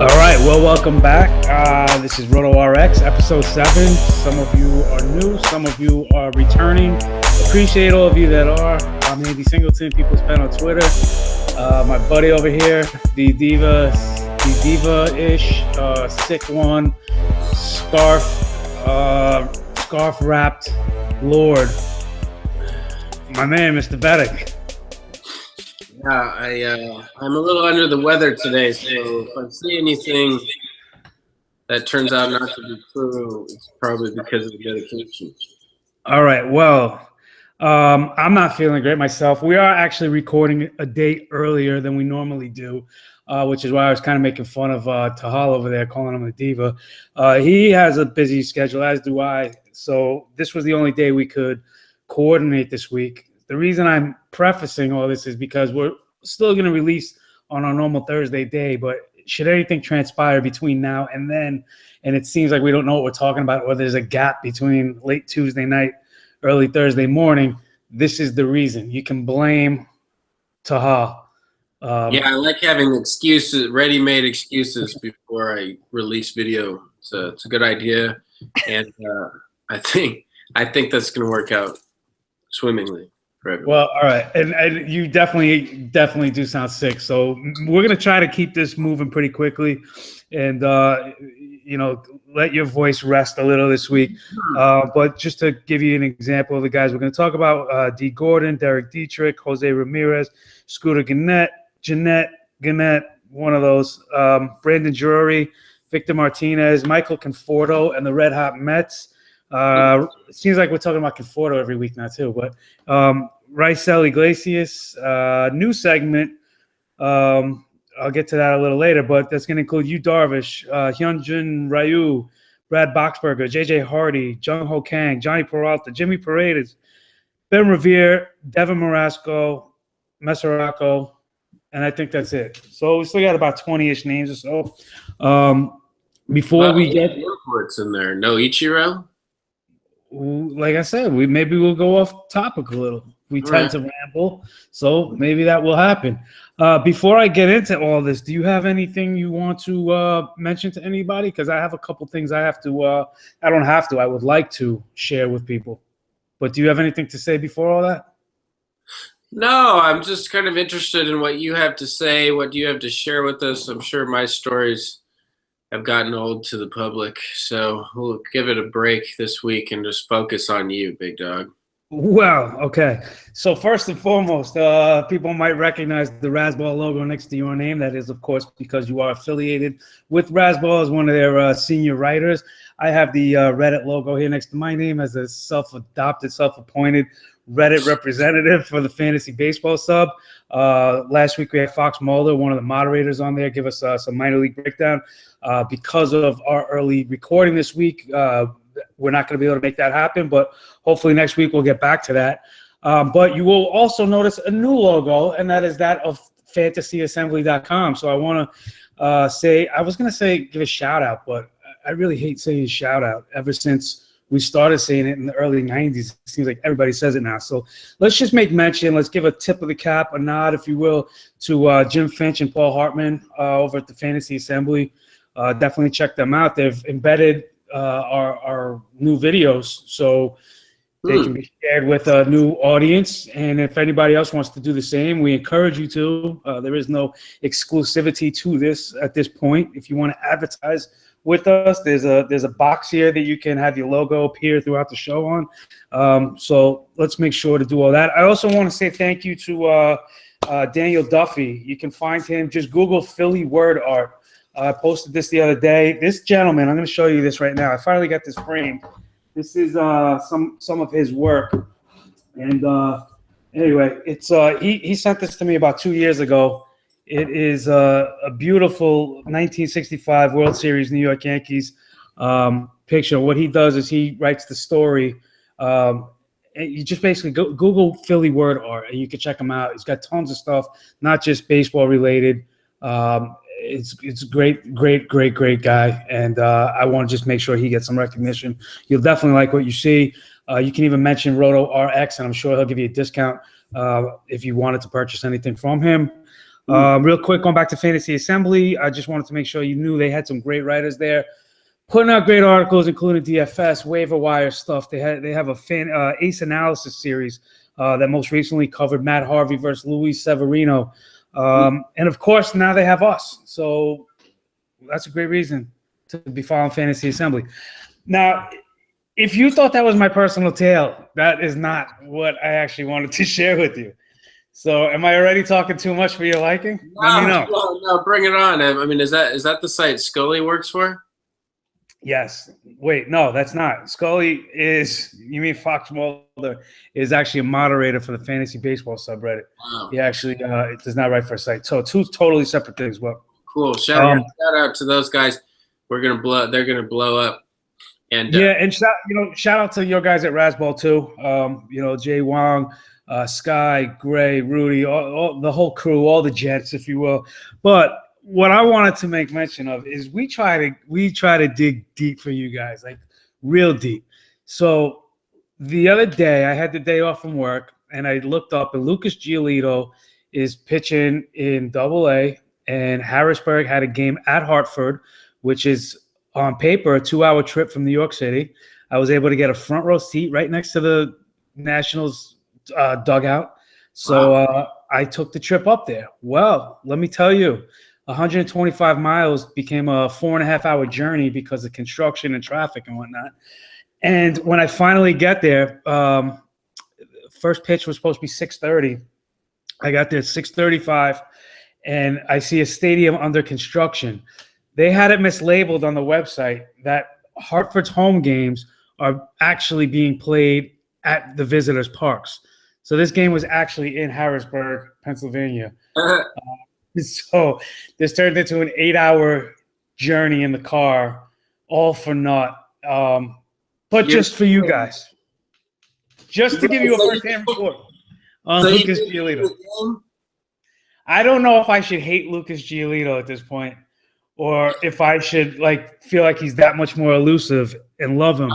All right, well, welcome back. This is Roto RX, episode 7. Some of you are new, some of you are returning. Appreciate all of you that are. I'm Andy Singleton, people spend on Twitter. My buddy over here, the diva-ish, sick one, scarf-wrapped lord. My man, Mr. Vedek. Yeah, I'm a little under the weather today, so if I see anything that turns out not to be true, it's probably because of the medication. All right, well, I'm not feeling great myself. We are actually recording a day earlier than we normally do, which is why I was kind of making fun of Tehol over there, calling him a diva. He has a busy schedule, as do I, so this was the only day we could coordinate this week. The reason I'm prefacing all this is because we're still going to release on our normal Thursday day, but should anything transpire between now and then, and it seems like we don't know what we're talking about, or there's a gap between late Tuesday night, early Thursday morning, this is the reason. You can blame Tehol. Yeah, I like having excuses, ready-made excuses before I release video. It's a good idea, and I think that's going to work out swimmingly. Well, all right, and you definitely do sound sick. So we're gonna try to keep this moving pretty quickly, and let your voice rest a little this week. But just to give you an example of the guys we're gonna talk about: Dee Gordon, Dietrich, Jose Ramirez, Scooter Gennett, one of those, Brandon Drury, Victor Martinez, Michael Conforto, and the Red Hot Mets. It seems like we're talking about Conforto every week now too, but Raisel, Iglesias, new segment. I'll get to that a little later, but that's going to include you, Darvish, Hyun Jin Ryu, Brad Boxberger, JJ Hardy, Jung Ho Kang, Jhonny Peralta, Jimmy Paredes, Ben Revere, Devin, Mesoraco, and I think that's it. So we still got about 20-ish names or so. Before we get imports in there, no Ichiro. Like I said, maybe we'll go off topic a little. We tend to ramble, so maybe that will happen. Before I get into all this, do you have anything you want to mention to anybody? Because I have a couple things I would like to share with people. But do you have anything to say before all that? No, I'm just kind of interested in what you have to say. What do you have to share with us? I'm sure my stories have gotten old to the public, so we'll give it a break this week and just focus on you, big dog. Well, okay. So first and foremost, people might recognize the Razzball logo next to your name. That is, of course, because you are affiliated with Razzball as one of their senior writers. I have the Reddit logo here next to my name as a self-adopted, self-appointed Reddit representative for the Fantasy Baseball Sub. Last week we had Fox Mulder, one of the moderators on there, give us some minor league breakdown. Because of our early recording this week, we're not going to be able to make that happen, but hopefully next week we'll get back to that. But you will also notice a new logo, and that is that of fantasyassembly.com. So I want to give a shout out, but I really hate saying shout out. Ever since we started saying it in the early 90s, it seems like everybody says it now. So let's just make mention. Let's give a tip of the cap, a nod, if you will, to Jim Finch and Paul Hartman over at the Fantasy Assembly. Definitely check them out. They've embedded our new videos so they can be shared with a new audience. And if anybody else wants to do the same, we encourage you to. There is no exclusivity to this at this point. If you want to advertise with us, there's a box here that you can have your logo appear throughout the show on. So let's make sure to do all that. I also want to say thank you to Daniel Duffy. You can find him. Just Google Philly word art. I posted this the other day. This gentleman, I'm going to show you this right now. I finally got this framed. This is some of his work. And anyway, it's he sent this to me about 2 years ago. It is a beautiful 1965 World Series New York Yankees picture. What he does is he writes the story. And you just basically Google Philly word art, and you can check him out. He's got tons of stuff, not just baseball related. It's a great guy, and I want to just make sure he gets some recognition. You'll definitely like what you see. You can even mention Roto RX, and I'm sure he'll give you a discount if you wanted to purchase anything from him. Real quick, going back to Fantasy Assembly, I just wanted to make sure you knew they had some great writers there, putting out great articles, including DFS, waiver wire stuff. They have a ace analysis series that most recently covered Matt Harvey versus Luis Severino, and of course now they have us. So that's a great reason to be following Fantasy Assembly. Now, if you thought that was my personal tale, that is not what I actually wanted to share with you. So, am I already talking too much for your liking? Let me know. No, bring it on. I mean, is that the site Scully works for? Yes. Wait, no, that's not. Scully is, you mean Fox Mulder, is actually a moderator for the fantasy baseball subreddit. Wow. He actually does not write for a site. So, two totally separate things. Well, cool. Shout out to those guys. They're gonna blow up. And and shout out to your guys at Razzball too. Jay Wong, Sky, Gray, Rudy, all the whole crew, all the Jets, if you will. But what I wanted to make mention of is we try to dig deep for you guys, like real deep. So the other day I had the day off from work and I looked up and Lucas Giolito is pitching in Double-A, and Harrisburg had a game at Hartford, which is on paper a 2-hour trip from New York City. I was able to get a front row seat right next to the Nationals dugout. So I took the trip up there. Well, let me tell you, 125 miles became a 4.5-hour journey because of construction and traffic and whatnot. And when I finally get there, first pitch was supposed to be 6:30. I got there at 6:35, and I see a stadium under construction. They had it mislabeled on the website that Hartford's home games are actually being played at the visitors' parks. So this game was actually in Harrisburg, Pennsylvania. So this turned into an 8-hour journey in the car, all for naught. But just for you guys. Just to give you a first-hand report on Lucas Giolito. I don't know if I should hate Lucas Giolito at this point, or if I should feel like he's that much more elusive and love him.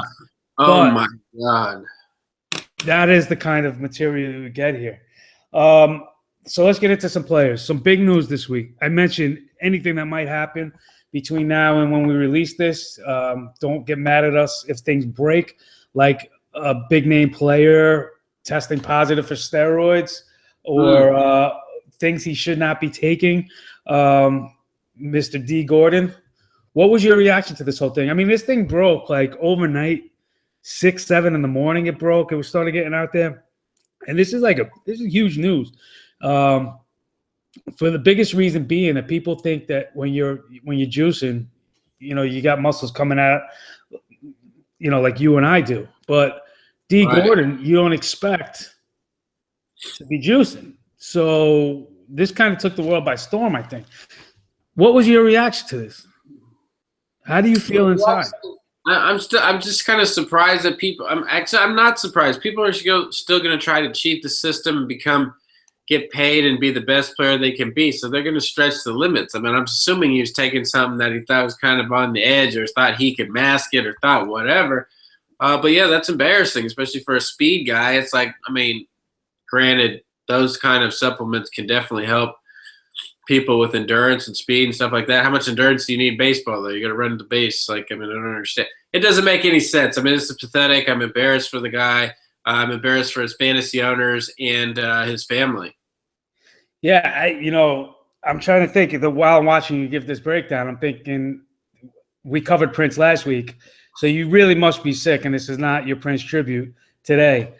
Oh my God. That is the kind of material we get here. So let's get into some players. Some big news this week. I mentioned anything that might happen between now and when we release this. Don't get mad at us if things break, like a big name player testing positive for steroids or things he should not be taking. Mr. Dee Gordon, what was your reaction to this whole thing? I mean, this thing broke overnight, 6, 7 in the morning. It broke. It was starting getting out there, and this is huge news. For the biggest reason being that people think that when you're juicing, you got muscles coming out, like you and I do. But Dee Gordon, you don't expect to be juicing. So this kind of took the world by storm, I think. What was your reaction to this? How do you feel inside? I'm just kind of surprised that people. I'm not surprised. People are still going to try to cheat the system and get paid and be the best player they can be. So they're going to stretch the limits. I mean, I'm assuming he was taking something that he thought was kind of on the edge, or thought he could mask it, or thought whatever. But yeah, that's embarrassing, especially for a speed guy. It's granted, those kind of supplements can definitely help people with endurance and speed and stuff like that. How much endurance do you need in baseball, though? You got to run the base. I don't understand. It doesn't make any sense. I mean, this is pathetic. I'm embarrassed for the guy. I'm embarrassed for his fantasy owners and his family. Yeah, I'm trying to think. While I'm watching you give this breakdown, I'm thinking we covered Prince last week, so you really must be sick, and this is not your Prince tribute today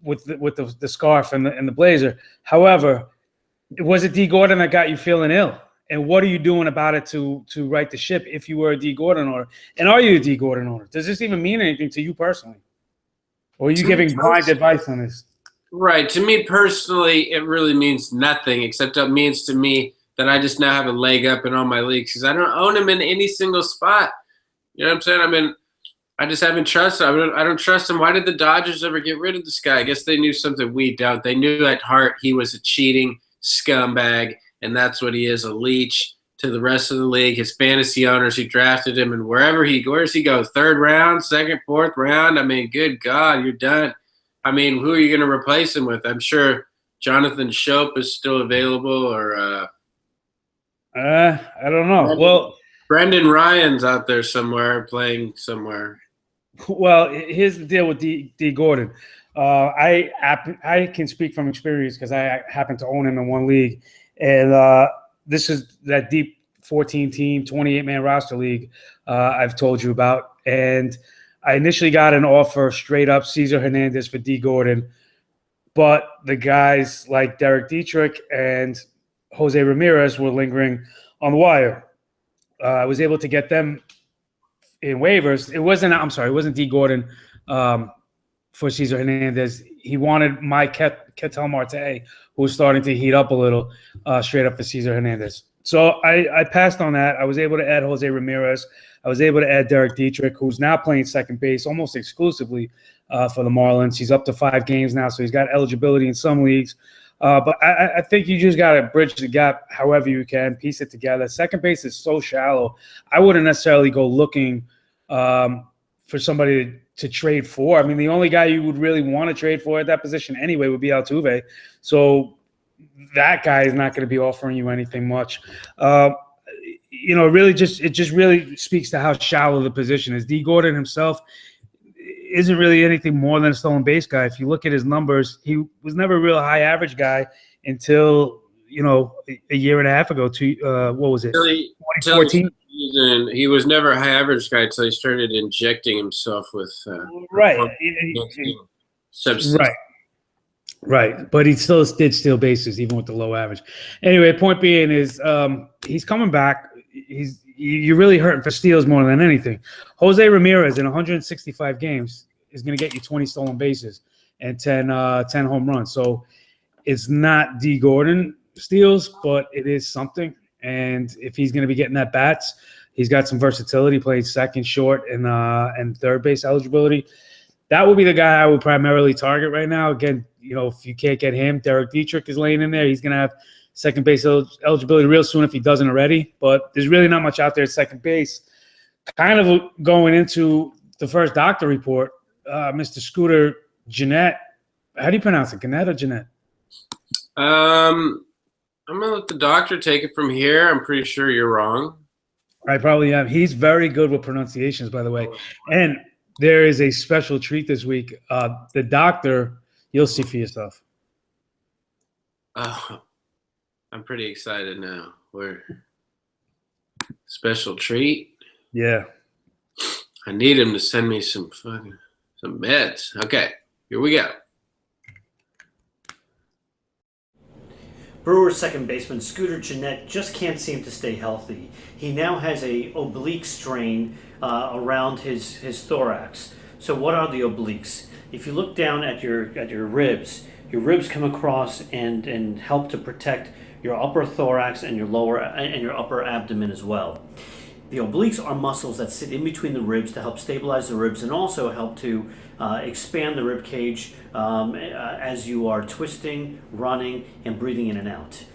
with the scarf and the blazer. However, was it Dee Gordon that got you feeling ill? And what are you doing about it to right the ship if you were a Dee Gordon owner? And are you a Dee Gordon owner? Does this even mean anything to you personally? Or are you giving blind advice on this? Right. To me personally, it really means nothing, except it means to me that I just now have a leg up in all my leagues because I don't own him in any single spot. You know what I'm saying? I mean, I just haven't trusted him. I don't trust him. Why did the Dodgers ever get rid of this guy? I guess they knew something we don't. They knew at heart he was a cheating scumbag, and that's what he is, a leech to the rest of the league. His fantasy owners who drafted him, and where's he go? 3rd round, 2nd, 4th round? I mean, good God, you're done. I mean, who are you going to replace him with? I'm sure Jonathan Shope is still available, or I don't know. Brendan Ryan's out there somewhere playing somewhere. Well, here's the deal with Dee Gordon. I can speak from experience because I happen to own him in one league, and this is that deep 14-team, 28-man roster league I've told you about. And I initially got an offer straight up Cesar Hernandez for Dee Gordon, but the guys like Dietrich and Jose Ramirez were lingering on the wire. I was able to get them in waivers. It wasn't Dee Gordon for Cesar Hernandez. He wanted my Ketel Marte, who was starting to heat up a little, straight up for Cesar Hernandez. So I passed on that. I was able to add Jose Ramirez. I was able to add Dietrich, who's now playing second base almost exclusively for the Marlins. He's up to 5 games now, so he's got eligibility in some leagues. But I think you just got to bridge the gap however you can, piece it together. Second base is so shallow. I wouldn't necessarily go looking for somebody to trade for. I mean, the only guy you would really want to trade for at that position anyway would be Altuve. So that guy is not going to be offering you anything much. It just really speaks to how shallow the position is. Dee Gordon himself isn't really anything more than a stolen base guy. If you look at his numbers, he was never a real high average guy until, a year and a half ago. What was it? 2014. He was never a high average guy until he started injecting himself with substance. Right. But he still did steal bases even with the low average. Anyway, point being is he's coming back. You're really hurting for steals more than anything. Jose Ramirez in 165 games is going to get you 20 stolen bases and 10 home runs. So it's not Dee Gordon steals, but it is something. And if he's going to be getting at bats, he's got some versatility, playing second, short, and third base eligibility. That would be the guy I would primarily target right now. Again, if you can't get him, Dietrich is laying in there. He's going to have second base eligibility real soon if he doesn't already. But there's really not much out there at second base. Kind of going into the first doctor report, Mr. Scooter Gennett. How do you pronounce it, Gennett or Gennett? I'm going to let the doctor take it from here. I'm pretty sure you're wrong. I probably am. He's very good with pronunciations, by the way. And there is a special treat this week. The doctor, you'll see for yourself. Oh, I'm pretty excited now. Special treat? Yeah. I need him to send me some meds. Okay, here we go. Brewers second baseman Scooter Gennett just can't seem to stay healthy. He now has a oblique strain around his thorax. So what are the obliques? If you look down at your ribs come across and help to protect your upper thorax and your lower and your upper abdomen as well. The obliques are muscles that sit in between the ribs to help stabilize the ribs and also help to expand the rib cage as you are twisting, running, and breathing in and out.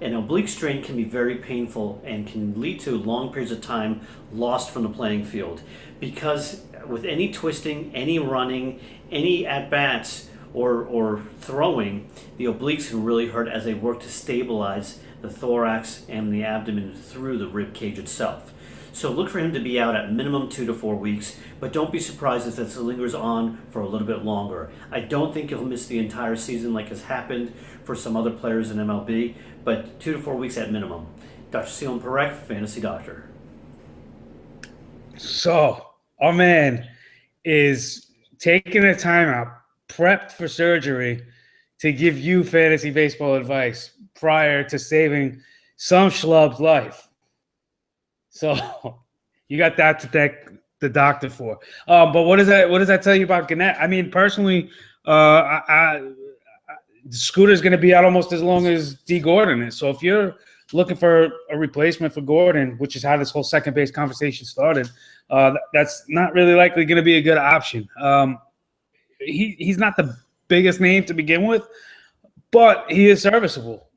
An oblique strain can be very painful and can lead to long periods of time lost from the playing field. Because with any twisting, any running, any at-bats, or throwing, the obliques can really hurt as they work to stabilize the thorax and the abdomen through the rib cage itself. So look for him to be out at minimum 2 to 4 weeks, but don't be surprised if this lingers on for a little bit longer. I don't think he'll miss the entire season like has happened for some other players in MLB, but 2 to 4 weeks at minimum. Dr. Seelan Parekh, Fantasy Doctor. So, our man is taking a timeout, prepped for surgery, to give you fantasy baseball advice prior to saving some schlub's life. So you got that to thank the doctor for. But what does that tell you about Gennett? I mean, personally, Scooter's going to be out almost as long as Dee Gordon is. So if you're looking for a replacement for Gordon, which is how this whole second base conversation started, that's not really likely going to be a good option. He's not the biggest name to begin with, but he is serviceable.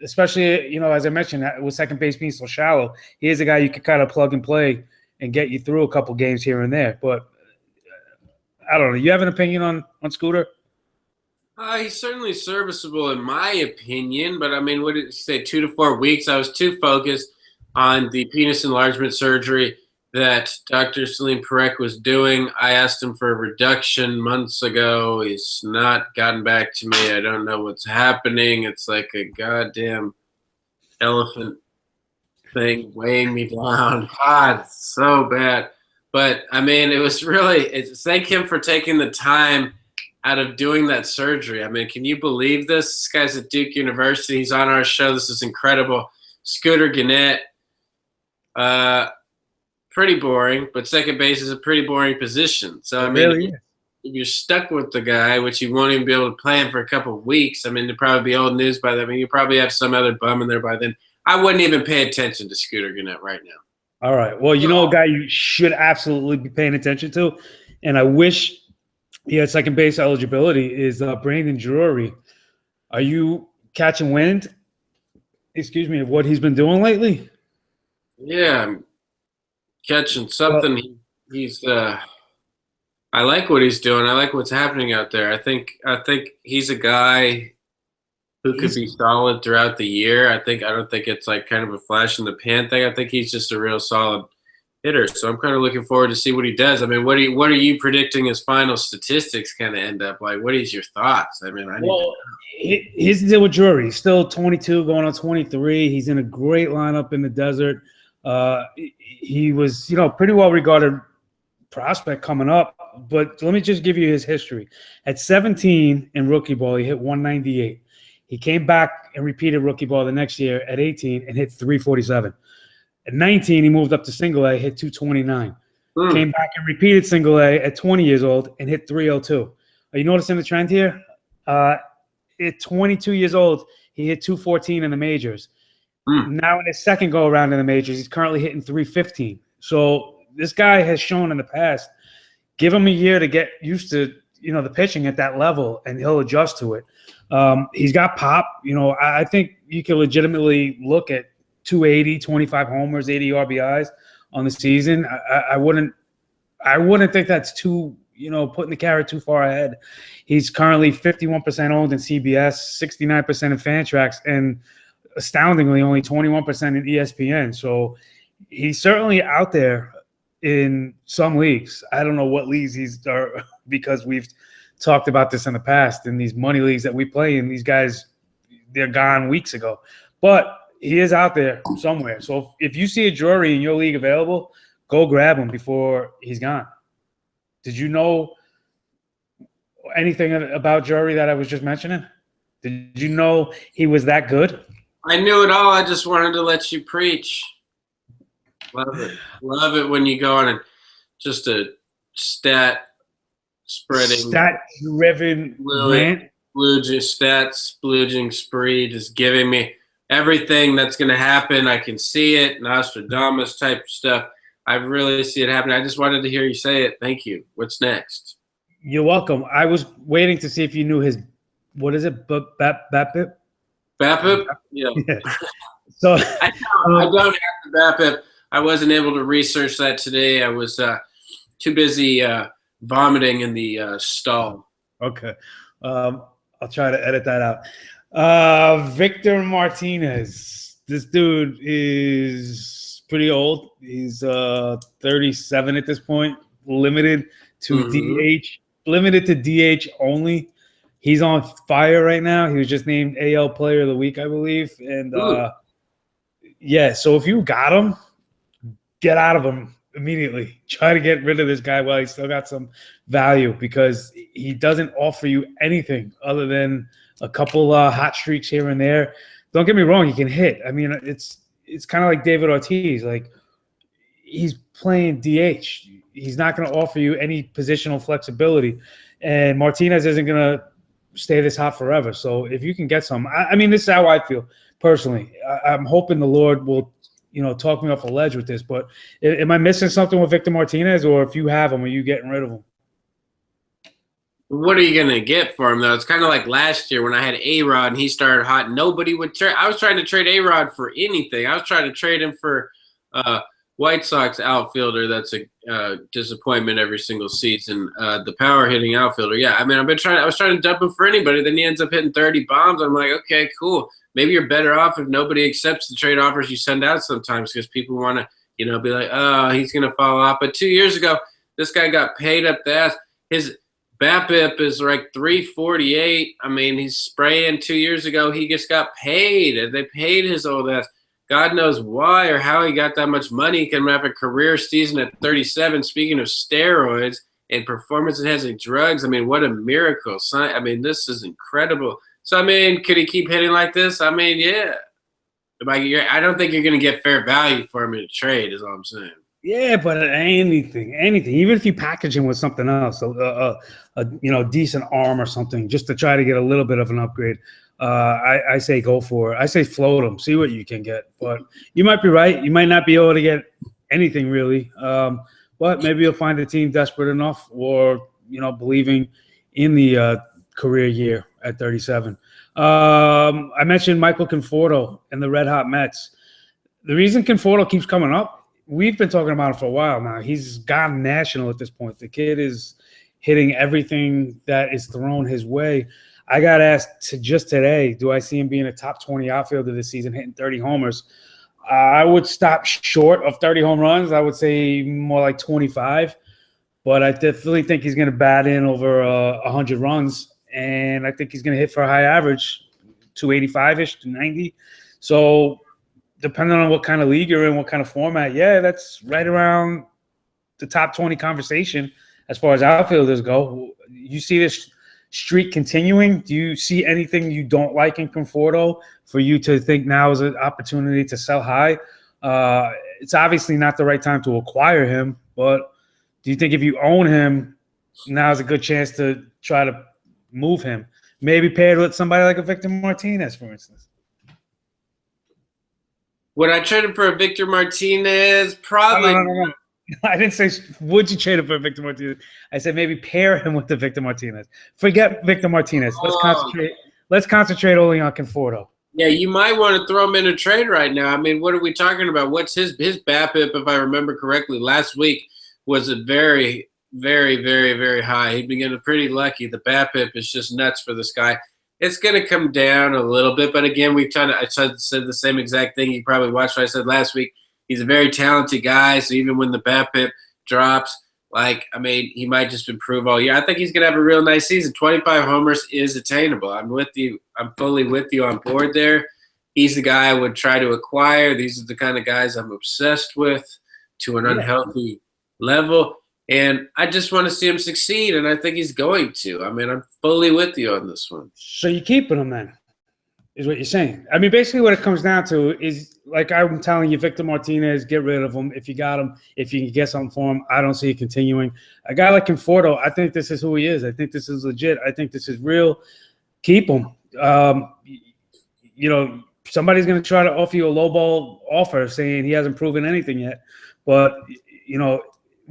Especially, as I mentioned, with second base being so shallow, he is a guy you could kind of plug and play and get you through a couple games here and there. But I don't know. You have an opinion on Scooter? He's certainly serviceable in my opinion, but I mean, what did you say, 2 to 4 weeks? I was too focused on the penis enlargement surgery that Dr. Salim Parekh was doing. I asked him for a reduction months ago. He's not gotten back to me. I don't know what's happening. It's like a goddamn elephant thing weighing me down. God, it's so bad. But I mean, thank him for taking the time out of doing that surgery. I mean, can you believe this? This guy's at Duke University. He's on our show. This is incredible. Scooter Gennett, pretty boring, but second base is a pretty boring position. So, I mean, if you're stuck with the guy, which you won't even be able to play him for a couple of weeks, I mean, it'll probably be old news by then. I mean, you probably have some other bum in there by then. I wouldn't even pay attention to Scooter Gennett right now. All right. Well, you know a guy you should absolutely be paying attention to, and I wish he had second base eligibility, is Brandon Drury. Are you catching wind, of what he's been doing lately? Yeah, I'm catching something. I like what he's doing. I like what's happening out there. I think he's a guy who could be solid throughout the year. I don't think it's like kind of a flash in the pan thing. I think he's just a real solid hitter. So I'm kind of looking forward to see what he does. I mean, what are you predicting his final statistics kind of end up like? What is your thoughts? I mean, here's the deal with Drury. He's still 22, going on 23. He's in a great lineup in the desert. He was, pretty well regarded prospect coming up. But let me just give you his history. At 17 in rookie ball, he hit 198. He came back and repeated rookie ball the next year at 18 and hit 347. At 19, he moved up to single A, hit 229. Came back and repeated single A at 20 years old and hit 302. Are you noticing the trend here? At 22 years old, he hit 214 in the majors. Now in his second go around in the majors, he's currently hitting 315. So this guy has shown in the past, give him a year to get used to, the pitching at that level, and he'll adjust to it. He's got pop. I think you can legitimately look at 280, 25 homers, 80 RBIs on the season. I wouldn't think that's too, putting the carrot too far ahead. He's currently 51% owned in CBS, 69% in Fantrax, and astoundingly only 21% in ESPN. So he's certainly out there in some leagues. I don't know what leagues because we've talked about this in the past in these money leagues that we play in. These guys, they're gone weeks ago. But he is out there somewhere. So if you see a Drury in your league available, go grab him before he's gone. Did you know anything about Drury that I was just mentioning? Did you know he was that good? I knew it all. I just wanted to let you preach. Love it. Love it when you go on and just a stat-driven rant. Splooging spree, just giving me everything that's going to happen. I can see it, Nostradamus type stuff. I really see it happening. I just wanted to hear you say it. Thank you. What's next? You're welcome. I was waiting to see if you knew his, what is it, BABIP? BABIP? Yeah. So I don't have the BABIP. I wasn't able to research that today. I was too busy vomiting in the stall. Okay. I'll try to edit that out. Victor Martinez. This dude is pretty old. He's 37 at this point, limited to DH only. He's on fire right now. He was just named AL Player of the Week, I believe. And so if you got him, get out of him immediately. Try to get rid of this guy while he's still got some value, because he doesn't offer you anything other than a couple hot streaks here and there. Don't get me wrong, he can hit. I mean, it's kind of like David Ortiz. Like, he's playing DH. He's not going to offer you any positional flexibility. And Martinez isn't going to stay this hot forever. So if you can get some, I mean, this is how I feel personally. I'm hoping the Lord will, talk me off a ledge with this. But am I missing something with Victor Martinez, or if you have him, are you getting rid of him? What are you going to get for him, though? It's kind of like last year when I had A-Rod and he started hot. Nobody would trade. I was trying to trade A-Rod for anything. I was trying to trade him for White Sox outfielder that's a disappointment every single season. The power hitting outfielder. Yeah, I mean, I was trying to dump him for anybody. Then he ends up hitting 30 bombs. I'm like, okay, cool. Maybe you're better off if nobody accepts the trade offers you send out sometimes because people want to, be like, oh, he's going to fall off. But 2 years ago, this guy got paid up the ass. His BABIP is like 348. I mean, he's spraying 2 years ago. He just got paid. And they paid his old ass. God knows why or how he got that much money. He can have a career season at 37. Speaking of steroids and performance-enhancing drugs, I mean, what a miracle. I mean, this is incredible. So, I mean, could he keep hitting like this? I mean, yeah. I don't think you're going to get fair value for him in a trade is all I'm saying. Yeah, but anything, even if you package him with something else, a decent arm or something, just to try to get a little bit of an upgrade, I say go for it. I say float him, see what you can get. But you might be right. You might not be able to get anything really. But maybe you'll find a team desperate enough or, believing in the career year at 37. I mentioned Michael Conforto and the Red Hot Mets. The reason Conforto keeps coming up, we've been talking about him for a while now. He's gone national at this point. The kid is hitting everything that is thrown his way. I got asked just today, do I see him being a top 20 outfielder this season, hitting 30 homers? I would stop short of 30 home runs. I would say more like 25. But I definitely think he's going to bat in over 100 runs. And I think he's going to hit for a high average, 285-ish, 290. So depending on what kind of league you're in, what kind of format, yeah, that's right around the top 20 conversation as far as outfielders go. You see this streak continuing? Do you see anything you don't like in Conforto for you to think now is an opportunity to sell high? It's obviously not the right time to acquire him, but do you think if you own him, now is a good chance to try to move him? Maybe paired with somebody like a Victor Martinez, for instance. Would I trade him for a Victor Martinez? Probably. No. I didn't say would you trade him for Victor Martinez. I said maybe pair him with the Victor Martinez. Forget Victor Martinez. Let's concentrate only on Conforto. Yeah, you might want to throw him in a trade right now. I mean, what are we talking about? What's his BABIP, if I remember correctly, last week was a very, very, very, very high. He'd been getting pretty lucky. The BABIP is just nuts for this guy. It's going to come down a little bit, but again, I said the same exact thing. You probably watched what I said last week. He's a very talented guy, so even when the BABIP drops, he might just improve all year. I think he's going to have a real nice season. 25 homers is attainable. I'm with you. I'm fully with you on board there. He's the guy I would try to acquire. These are the kind of guys I'm obsessed with to an unhealthy level. And I just want to see him succeed, and I think he's going to. I mean, I'm fully with you on this one. So you're keeping him then, is what you're saying. I mean, basically what it comes down to is, like I'm telling you, Victor Martinez, get rid of him. If you got him, if you can get something for him, I don't see it continuing. A guy like Conforto, I think this is who he is. I think this is legit. I think this is real. Keep him. Somebody's going to try to offer you a lowball offer saying he hasn't proven anything yet. But,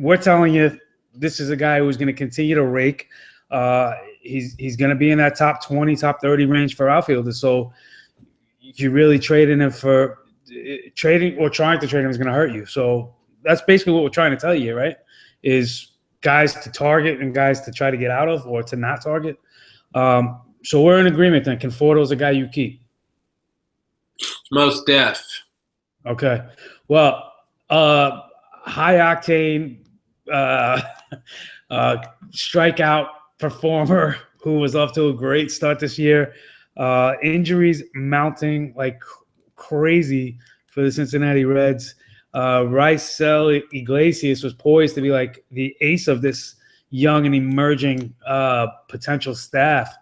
we're telling you this is a guy who's going to continue to rake. He's going to be in that top 20, top 30 range for outfielders. So you really trading him for trading or trying to trade him is going to hurt you. So that's basically what we're trying to tell you, right? Is guys to target and guys to try to get out of or to not target. So we're in agreement then. Conforto's a guy you keep. Most def. Okay. Well, high octane strikeout performer who was off to a great start this year. Injuries mounting like crazy for the Cincinnati Reds. Raisel Iglesias was poised to be like the ace of this young and emerging potential staff,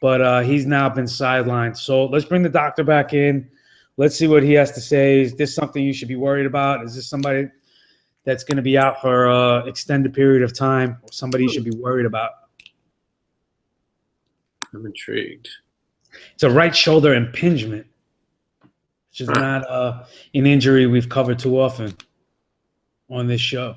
but he's now been sidelined. So let's bring the doctor back in. Let's see what he has to say. Is this something you should be worried about? Is this somebody that's going to be out for an extended period of time, or somebody you should be worried about? I'm intrigued. It's a right shoulder impingement, which is not an injury we've covered too often on this show.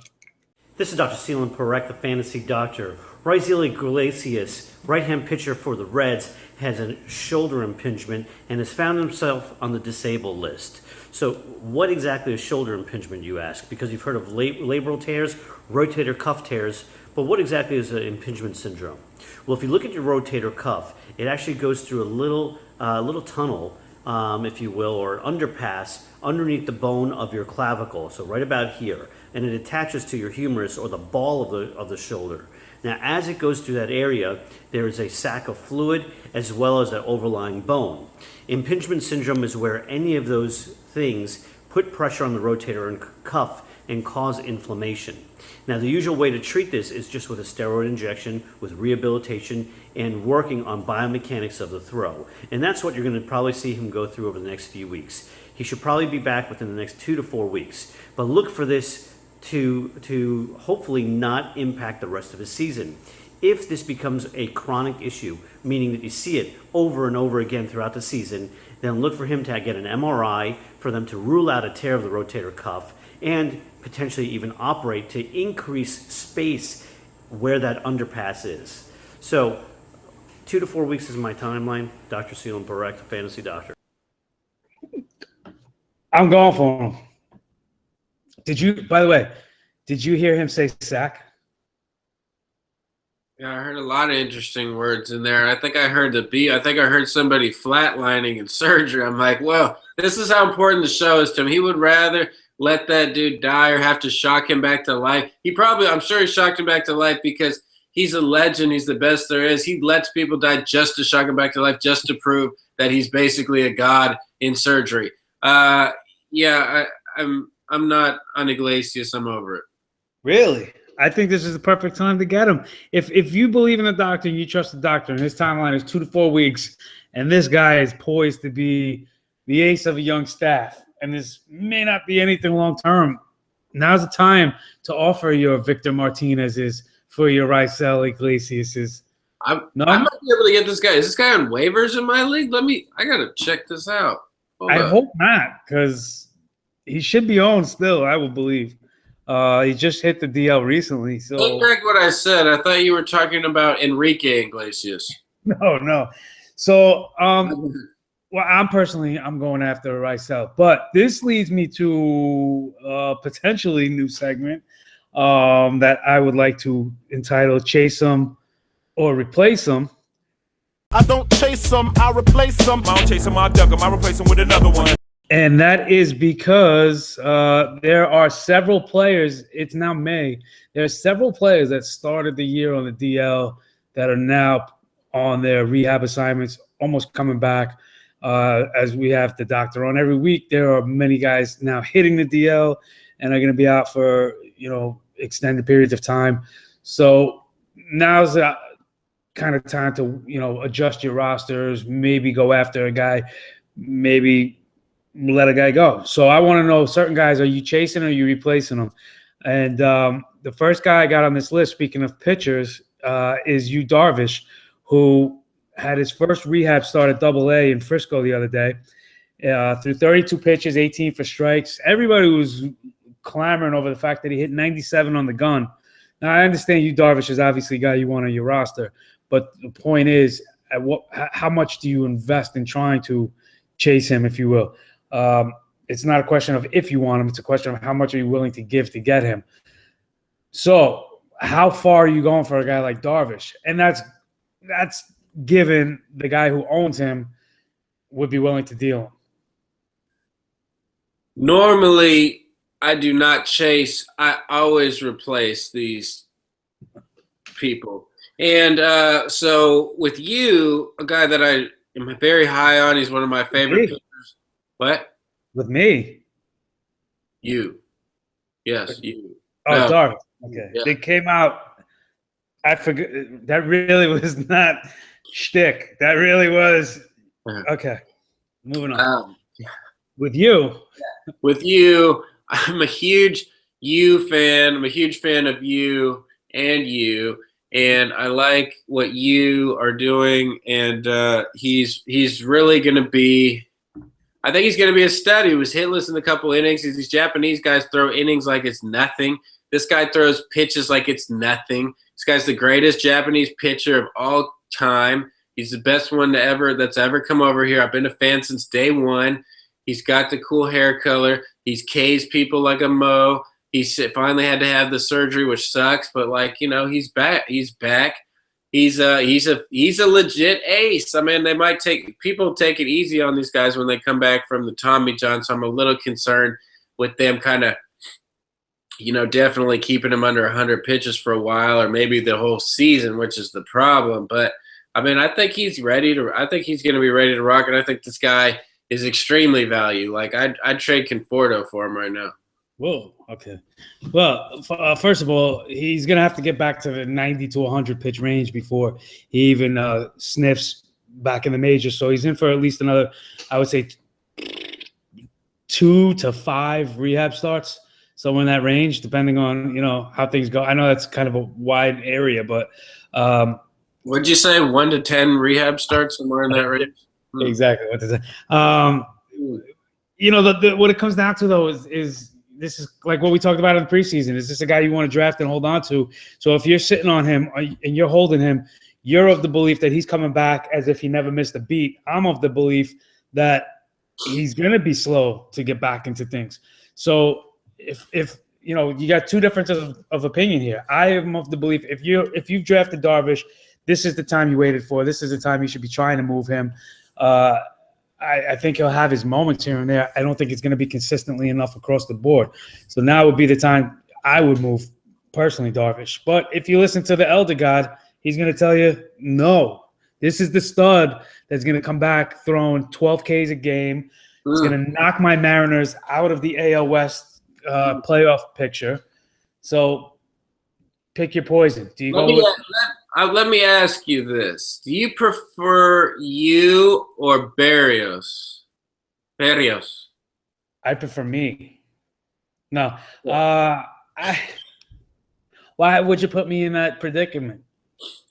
This is Dr. Seelan Parekh, the Fantasy Doctor. Raisel Iglesias, right-hand pitcher for the Reds, has a shoulder impingement and has found himself on the disabled list. So what exactly is shoulder impingement, you ask? Because you've heard of labral tears, rotator cuff tears, but what exactly is an impingement syndrome? Well, if you look at your rotator cuff, it actually goes through a little tunnel, if you will, or underpass underneath the bone of your clavicle, so right about here, and it attaches to your humerus or the ball of the shoulder. Now, as it goes through that area, there is a sac of fluid as well as an overlying bone. Impingement syndrome is where any of those things put pressure on the rotator and cuff and cause inflammation. Now, the usual way to treat this is just with a steroid injection, with rehabilitation, and working on biomechanics of the throw. And that's what you're going to probably see him go through over the next few weeks. He should probably be back within the next 2 to 4 weeks. But look for this to hopefully not impact the rest of his season. If this becomes a chronic issue, meaning that you see it over and over again throughout the season, then look for him to get an MRI for them to rule out a tear of the rotator cuff and potentially even operate to increase space where that underpass is. So 2 to 4 weeks is my timeline. Dr. Seal and Barek, the fantasy doctor. I'm going for him. By the way, did you hear him say sack? Yeah, I heard a lot of interesting words in there. I think I heard I think I heard somebody flatlining in surgery. I'm like, well, this is how important the show is to him. He would rather let that dude die or have to shock him back to life. I'm sure he shocked him back to life because he's a legend. He's the best there is. He lets people die just to shock him back to life, just to prove that he's basically a god in surgery. I'm not on Iglesias. I'm over it. Really? I think this is the perfect time to get him. If you believe in the doctor and you trust the doctor, and his timeline is 2 to 4 weeks, and this guy is poised to be the ace of a young staff, and this may not be anything long term, now's the time to offer your Victor Martinez's for your Raisel Iglesias's. I might be able to get this guy. Is this guy on waivers in my league? I gotta check this out. I hope not, because he should be owned still, I would believe. He just hit the DL recently. So take back what I said. I thought you were talking about Enrique Iglesias. No. So, well, I'm going after Raisel. But this leads me to a potentially new segment that I would like to entitle Chase 'em or Replace 'em. I don't chase them, I replace them. I don't chase them, I duck them, I replace them with another one. And that is because there are several players. It's now May. There are several players that started the year on the DL that are now on their rehab assignments, almost coming back. As we have the doctor on every week, there are many guys now hitting the DL and are going to be out for extended periods of time. So now's the kind of time to adjust your rosters, maybe go after a guy, maybe let a guy go. So I want to know, certain guys, are you chasing or are you replacing them? And the first guy I got on this list, speaking of pitchers, is Darvish, who had his first rehab start at Double-A in Frisco the other day. Through 32 pitches, 18 for strikes. Everybody was clamoring over the fact that he hit 97 on the gun. Now, I understand Darvish is obviously a guy you want on your roster, but the point is, how much do you invest in trying to chase him, if you will? It's not a question of if you want him. It's a question of how much are you willing to give to get him. So how far are you going for a guy like Darvish? And that's given the guy who owns him would be willing to deal him. Normally, I do not chase. I always replace these people. And so with you, a guy that I am very high on, he's one of my favorite pitchers. What? With me? You. Yes, you. Oh, no. Darvish. Okay. Yeah. They came out. I forget. That really was not shtick. That really was. Okay. Moving on. With you. With you, I'm a huge you fan. I'm a huge fan of you and you. And I like what you are doing. And he's really going to be – I think he's going to be a stud. He was hitless in a couple innings. These Japanese guys throw innings like it's nothing. This guy throws pitches like it's nothing. This guy's the greatest Japanese pitcher of all time. He's the best one that's ever come over here. I've been a fan since day one. He's got the cool hair color. He's cased people like a Mo. He finally had to have the surgery, which sucks, but like, you know, he's back. He's back. He's a legit ace. I mean, people take it easy on these guys when they come back from the Tommy John. So I'm a little concerned with them kind of, you know, definitely keeping him under 100 pitches for a while, or maybe the whole season, which is the problem. But I mean, I think he's ready to. I think he's going to be ready to rock, and I think this guy is extremely valued. Like I'd trade Conforto for him right now. Whoa. Okay. Well, first of all, he's going to have to get back to the 90 to 100 pitch range before he even sniffs back in the majors. So he's in for at least another, I would say, 2 to 5 rehab starts, somewhere in that range, depending on, you know, how things go. I know that's kind of a wide area, but what'd you say? 1 to 10 rehab starts, somewhere in that range? Exactly. What to say. You know, what it comes down to though is this is like what we talked about in the preseason. Is this a guy you want to draft and hold on to? So if you're sitting on him and you're holding him, you're of the belief that he's coming back as if he never missed a beat. I'm of the belief that he's going to be slow to get back into things. So if you know, you got two differences of opinion here. I am of the belief if you've drafted Darvish, this is the time you waited for. This is the time you should be trying to move him. I think he'll have his moments here and there. I don't think it's going to be consistently enough across the board. So now would be the time I would move, personally, Darvish. But if you listen to the elder god, he's going to tell you, no, this is the stud that's going to come back throwing 12 Ks a game. It's going to knock my Mariners out of the AL West playoff picture. So pick your poison. Do you let me ask you this. Do you prefer you or Berrios? Berrios. I prefer me. No. Why would you put me in that predicament?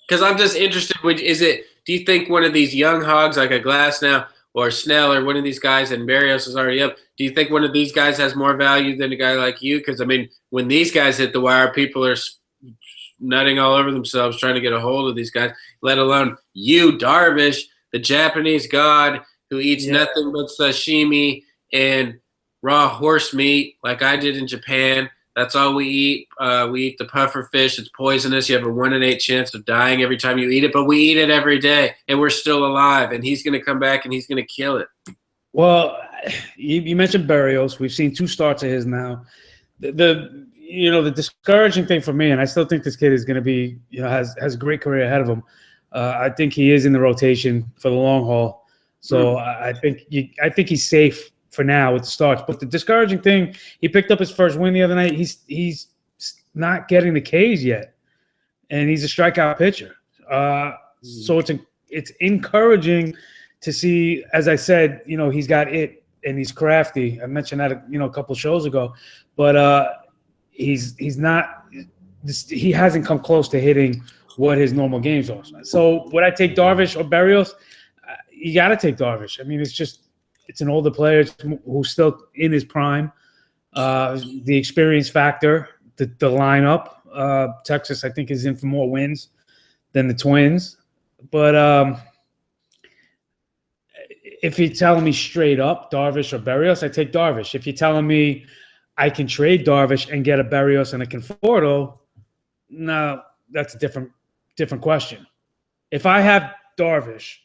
Because I'm just interested. Do you think one of these young hogs like a Glasnow or Snell or one of these guys, and Berrios is already up, do you think one of these guys has more value than a guy like you? Because, I mean, when these guys hit the wire, people are nutting all over themselves trying to get a hold of these guys, let alone you, Darvish, the Japanese god who eats nothing but sashimi and raw horse meat like I did in Japan. That's all we eat. We eat the puffer fish. It's poisonous. You have a 1 in 8 chance of dying every time you eat it, but we eat it every day, and we're still alive, and he's going to come back, and he's going to kill it. Well, you mentioned Berrios. We've seen 2 starts of his now. The discouraging thing for me, and I still think this kid is going to be, has a great career ahead of him. I think he is in the rotation for the long haul. So I think he's safe for now with the starts. But the discouraging thing, he picked up his first win the other night. He's not getting the Ks yet, and he's a strikeout pitcher. So it's encouraging to see. As I said, he's got it, and he's crafty. I mentioned that a couple shows ago, but he's not. He hasn't come close to hitting what his normal games are. So would I take Darvish or Berrios? You got to take Darvish. I mean, it's an older player who's still in his prime. The experience factor, the lineup. Texas, I think, is in for more wins than the Twins. But if you're telling me straight up Darvish or Berrios, I take Darvish. If you're telling me I can trade Darvish and get a Berrios and a Conforto, no, that's a different question. If I have Darvish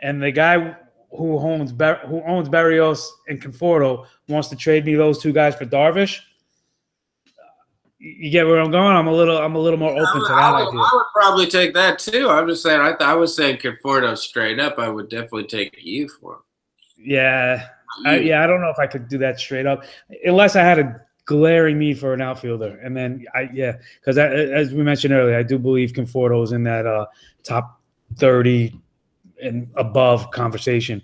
and the guy who owns Berrios and Conforto wants to trade me those 2 guys for Darvish, you get where I'm going? I'm a little more open to that idea. I would probably take that too. I'm just saying. I was saying Conforto straight up. I would definitely take you for him. Yeah, I don't know if I could do that straight up, unless I had a glaring need for an outfielder. And then because as we mentioned earlier, I do believe Conforto is in that top 30 and above conversation.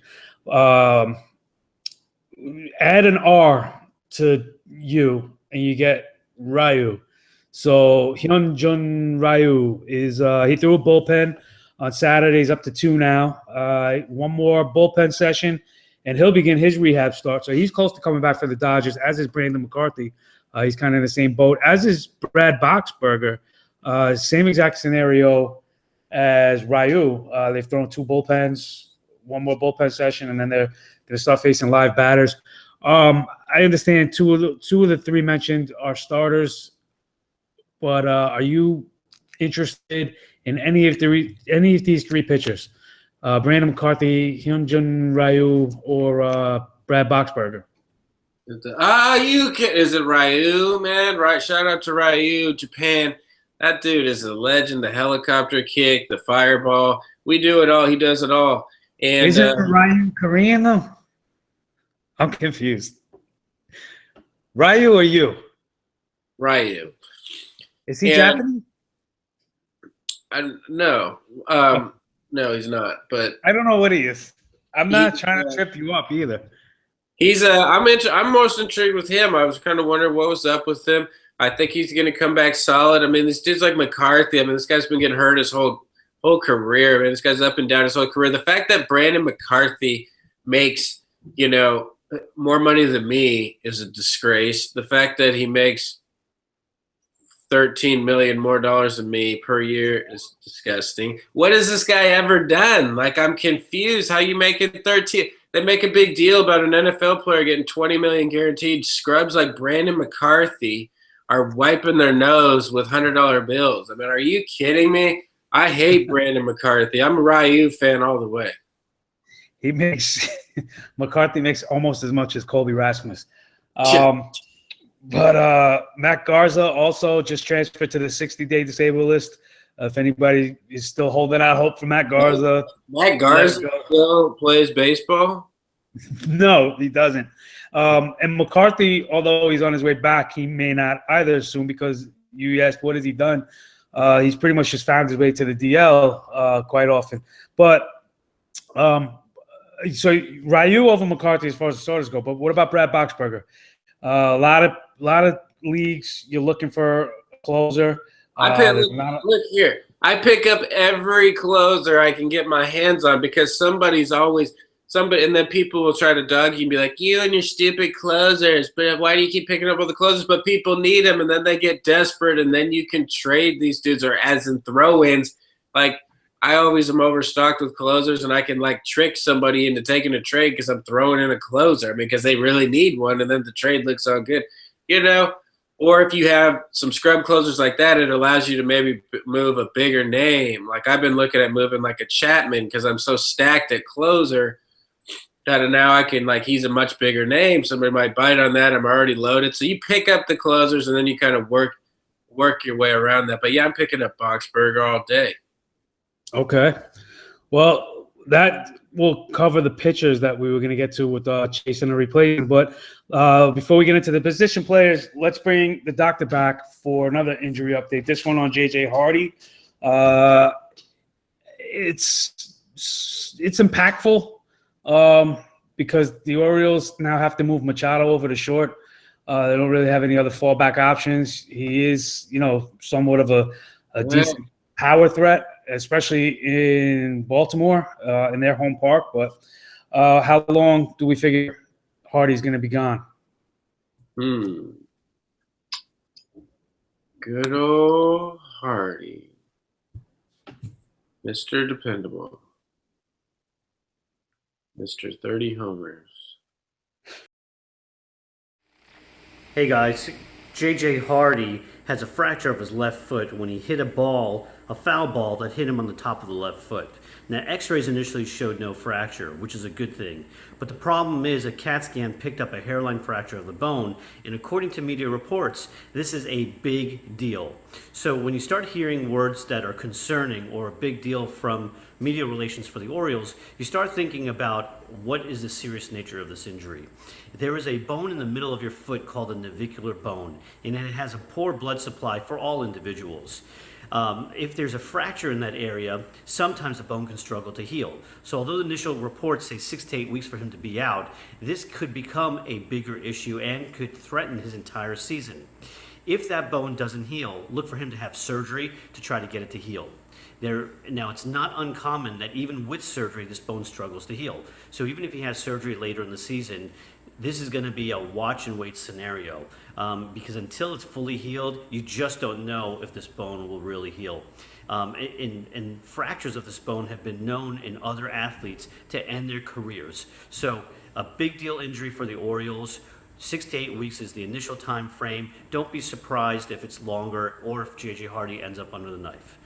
Add an R to you, and you get Ryu. So Hyun Jin Ryu is he threw a bullpen on Saturday. He's up to 2 now. 1 more bullpen session, and he'll begin his rehab start. So he's close to coming back for the Dodgers, as is Brandon McCarthy. He's kind of in the same boat, as is Brad Boxberger. Same exact scenario as Ryu. They've thrown 2 bullpens. one more bullpen session, and then they're going to start facing live batters. I understand two of the three mentioned are starters, but are you interested in any of these three pitchers? Brandon McCarthy, Hyun Jin Ryu, or Brad Boxberger? Is it Ryu, man? Right. Shout out to Ryu, Japan. That dude is a legend. The helicopter kick, the fireball. We do it all. He does it all. And isn't Ryu Korean though? I'm confused. Ryu or you? Ryu. Is he Japanese? No. No, he's not. But I don't know what he is. I'm not trying to trip you up either. He's I'm most intrigued with him. I was kind of wondering what was up with him. I think he's going to come back solid. I mean, this dude's like McCarthy. I mean, this guy's been getting hurt his whole career. Man, this guy's up and down his whole career. The fact that Brandon McCarthy makes, more money than me is a disgrace. The fact that he makes $13 million more than me per year is disgusting. What has this guy ever done? Like, I'm confused. How you make it 13? They make a big deal about an NFL player getting $20 million guaranteed. Scrubs like Brandon McCarthy are wiping their nose with $100 bills. I mean, are you kidding me? I hate Brandon McCarthy. I'm a Ryu fan all the way. McCarthy makes almost as much as Colby Rasmus. But Matt Garza also just transferred to the 60-day disabled list. If anybody is still holding out hope for Matt Garza. Matt Garza still plays baseball? No, he doesn't. And McCarthy, although he's on his way back, he may not either soon, because you asked what has he done. He's pretty much just found his way to the DL quite often. But so Ryu over McCarthy as far as the starters go. But what about Brad Boxberger? A lot of leagues, you're looking for a closer. Look here. I pick up every closer I can get my hands on, because somebody's always somebody, and then people will try to dog you and be like, you and your stupid closers, but why do you keep picking up all the closers? But people need them, and then they get desperate, and then you can trade these dudes, or as in throw-ins. Like, I always am overstocked with closers, and I can like trick somebody into taking a trade because I'm throwing in a closer. I mean, because they really need one, and then the trade looks all good, Or if you have some scrub closers like that, it allows you to maybe move a bigger name. Like, I've been looking at moving like a Chapman, because I'm so stacked at closer that now I can, like, he's a much bigger name. Somebody might bite on that. I'm already loaded. So you pick up the closers, and then you kind of work your way around that. But yeah, I'm picking up Boxberger all day. Okay. Well, that will cover the pitchers that we were going to get to with chasing a replacement. But before we get into the position players, let's bring the doctor back for another injury update. This one on J.J. Hardy. It's impactful because the Orioles now have to move Machado over to short. They don't really have any other fallback options. He is, somewhat of a decent power threat, especially in Baltimore, in their home park. But how long do we figure Hardy's going to be gone? Good old Hardy. Mr. Dependable. Mr. 30 homers. Hey guys, J.J. Hardy has a fracture of his left foot when he hit a foul ball that hit him on the top of the left foot. Now, x-rays initially showed no fracture, which is a good thing. But the problem is a CAT scan picked up a hairline fracture of the bone, and according to media reports, this is a big deal. So when you start hearing words that are concerning or a big deal from media relations for the Orioles, you start thinking about what is the serious nature of this injury. There is a bone in the middle of your foot called a navicular bone, and it has a poor blood supply for all individuals. If there's a fracture in that area, sometimes the bone can struggle to heal. So although the initial reports say 6 to 8 weeks for him to be out, this could become a bigger issue and could threaten his entire season. If that bone doesn't heal, look for him to have surgery to try to get it to heal. Now, it's not uncommon that even with surgery, this bone struggles to heal. So even if he has surgery later in the season, this is going to be a watch and wait scenario, because until it's fully healed, you just don't know if this bone will really heal. And fractures of this bone have been known in other athletes to end their careers. So a big deal injury for the Orioles. 6 to 8 weeks is the initial time frame. Don't be surprised if it's longer or if J.J. Hardy ends up under the knife.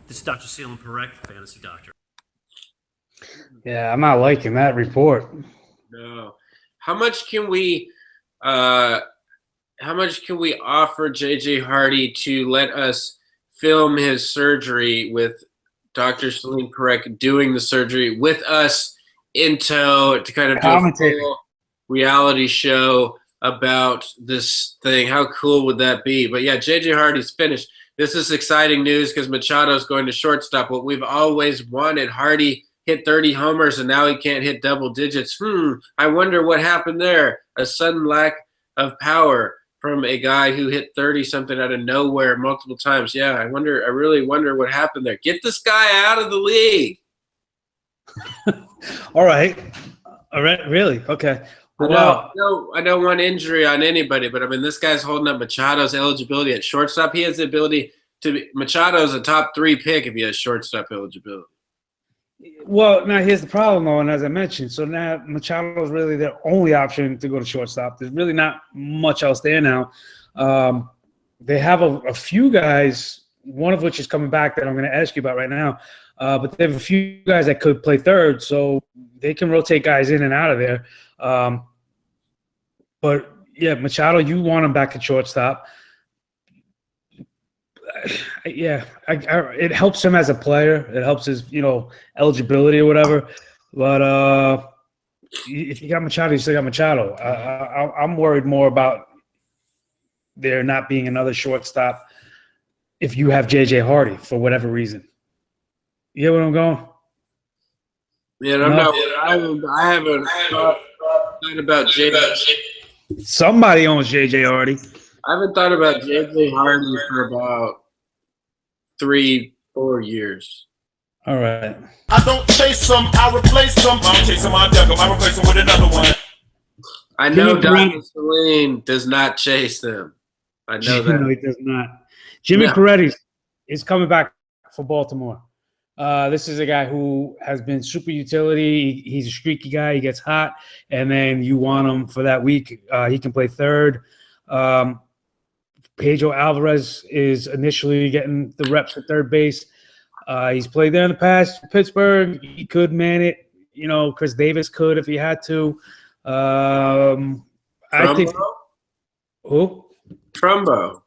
This is Dr. Seal Correct, Fantasy Doctor. Yeah, I'm not liking that report. No. How much can we offer J.J. Hardy to let us film his surgery with Dr. Salim Correct doing the surgery with us in tow to kind of do a full reality show about this thing? How cool would that be? But yeah, J.J. Hardy's finished. This is exciting news because Machado's going to shortstop. What we've always wanted. Hardy hit 30 homers, and now he can't hit double digits. I wonder what happened there. A sudden lack of power from a guy who hit 30-something out of nowhere multiple times. Yeah, I really wonder what happened there. Get this guy out of the league. All right. Really? Okay. Wow. I don't want injury on anybody, but I mean, this guy's holding up Machado's eligibility at shortstop. He has the ability to be – Machado's a top 3 pick if he has shortstop eligibility. Well, now here's the problem, though, and as I mentioned, so now Machado is really their only option to go to shortstop. There's really not much else there now. They have a few guys, one of which is coming back that I'm going to ask you about right now, but they have a few guys that could play third, so they can rotate guys in and out of there. But, yeah, Machado, you want him back at shortstop. Yeah, it helps him as a player. It helps his, eligibility or whatever. But if you got Machado, you still got Machado. I'm worried more about there not being another shortstop if you have J.J. Hardy for whatever reason. You get where I'm going? Yeah, I haven't thought about J.J. Somebody owns J.J. Hardy. I haven't thought about J.J. Hardy for about 3-4 years. All right. I don't chase them, I replace them. I don't chase them, I duck them, I replace them with another one. I know Dr. Salim does not chase them. I know that. No, he does not. Jimmy Paredes is coming back for Baltimore. This is a guy who has been super utility. He's a streaky guy. He gets hot, and then you want him for that week. He can play third. Pedro Alvarez is initially getting the reps at third base. He's played there in the past. Pittsburgh, he could man it. Chris Davis could if he had to. I think who? Trumbo.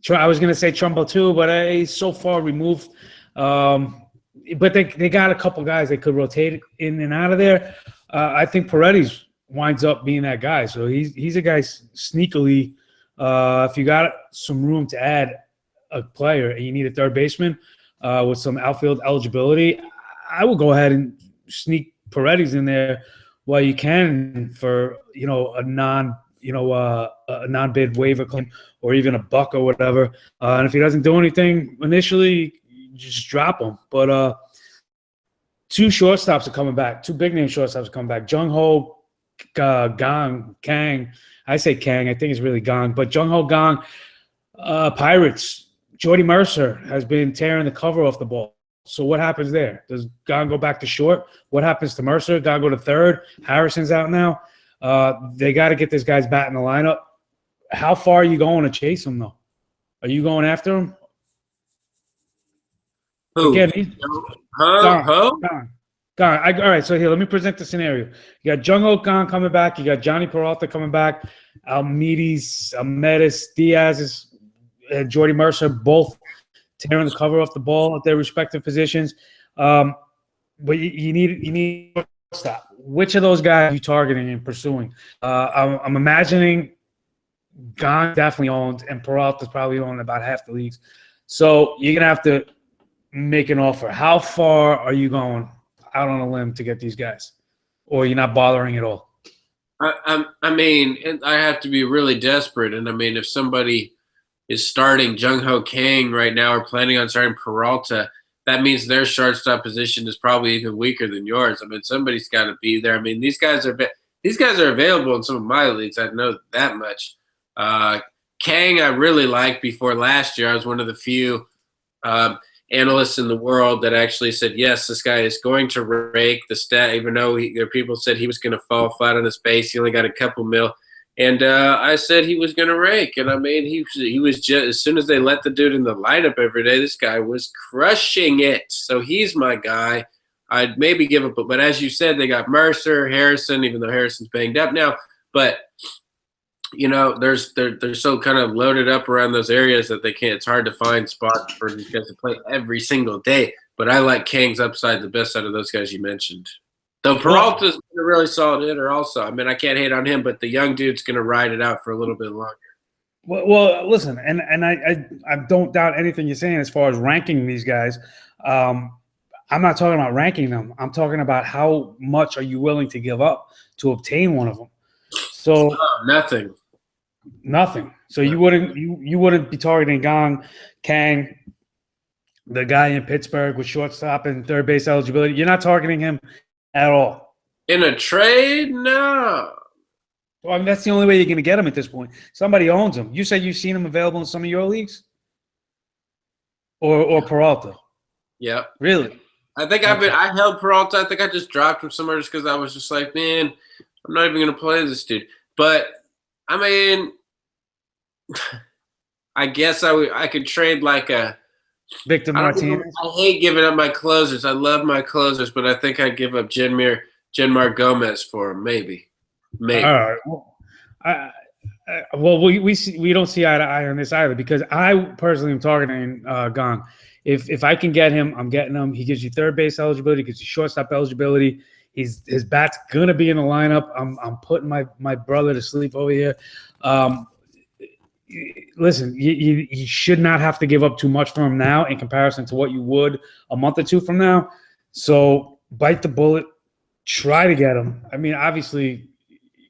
I was going to say Trumbo too, but he's so far removed. But they got a couple guys they could rotate in and out of there. I think Paredes winds up being that guy. So he's a guy sneakily. If you got some room to add a player and you need a third baseman with some outfield eligibility, I would go ahead and sneak Paredes in there while you can for a non-bid waiver claim or even a buck or whatever. And if he doesn't do anything initially, just drop him. But 2 shortstops are coming back. 2 big-name shortstops are coming back. Jung Ho Kang. I say Kang. I think it's really Gang. But Jung Ho Kang, Pirates. Jordy Mercer has been tearing the cover off the ball. So what happens there? Does Gang go back to short? What happens to Mercer? Gang go to third? Harrison's out now. They got to get this guy's bat in the lineup. How far are you going to chase him, though? Are you going after him? Who? Again, Gone. All right, so here, let me present the scenario. You got Jung Ho Kang coming back. You got Jhonny Peralta coming back. Almedes, Diaz, and Jordy Mercer both tearing the cover off the ball at their respective positions. But you need a stop. Which of those guys are you targeting and pursuing? I'm imagining Gone definitely owned, and Peralta's probably owned about half the leagues. So you're going to have to make an offer. How far are you going out on a limb to get these guys? Or you're not bothering at all? I mean, I have to be really desperate. And, I mean, if somebody is starting Jung Ho Kang right now or planning on starting Peralta, that means their shortstop position is probably even weaker than yours. I mean, somebody's got to be there. I mean, these guys are these guys are available in some of my leagues. I know that much. Kang I really liked before last year. I was one of the few analysts in the world that actually said, yes, this guy is going to rake the stat, even though there are people said he was going to fall flat on his face. He only got a couple mil. And I said he was going to rake. And, I mean, he was just – as soon as they let the dude in the lineup every day, this guy was crushing it. So he's my guy. I'd maybe give up. But as you said, they got Mercer, Harrison, even though Harrison's banged up now. But – you know, they're so kind of loaded up around those areas that they can't. It's hard to find spots for these guys to play every single day. But I like Kang's upside the best out of those guys you mentioned. Though Peralta's been a really solid hitter also. I mean, I can't hate on him, but the young dude's going to ride it out for a little bit longer. Well, listen, and I don't doubt anything you're saying as far as ranking these guys. I'm not talking about ranking them. I'm talking about how much are you willing to give up to obtain one of them. So nothing. So you wouldn't be targeting Kang, the guy in Pittsburgh with shortstop and third base eligibility. You're not targeting him at all. In a trade, no. Well, I mean, that's the only way you're going to get him at this point. Somebody owns him. You said you've seen him available in some of your leagues, or Peralta. Yeah. Really? I think I held Peralta. I think I just dropped him somewhere just because I was just like, man, I'm not even going to play this dude. But I mean, I guess I could trade like a Victor Martinez. I hate giving up my closers. I love my closers, but I think I'd give up Jenmar Gomez for him. Maybe. All right. Well, we don't see eye to eye on this either because I personally am targeting Gong. If I can get him, I'm getting him. He gives you third base eligibility, gives you shortstop eligibility. His bat's gonna be in the lineup. I'm putting my brother to sleep over here. Listen, you should not have to give up too much for him now in comparison to what you would a month or two from now. So bite the bullet, try to get him. I mean, obviously,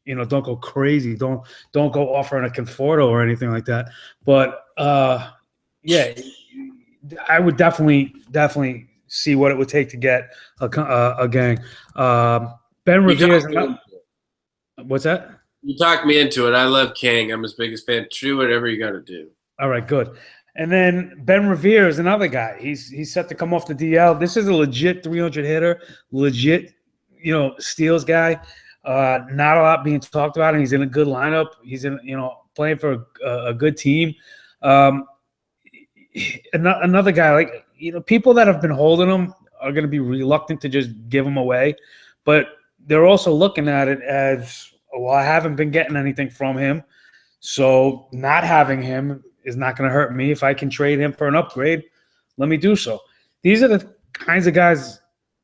you know, don't go crazy. Don't go offering a Conforto or anything like that. But yeah, I would definitely see what it would take to get a gang. Ben Revere. What's that? You talked me into it. I love Kang. I'm his biggest fan. Do whatever you got to do. All right, good. And then Ben Revere is another guy. He's set to come off the DL. This is a legit 300 hitter, legit, you know, steals guy. Not a lot being talked about, and he's in a good lineup. He's in, you know, playing for a good team. Another guy, like, you know, people that have been holding him are going to be reluctant to just give him away, but they're also looking at it as, well, I haven't been getting anything from him, so not having him is not going to hurt me. If I can trade him for an upgrade, let me do so. These are the kinds of guys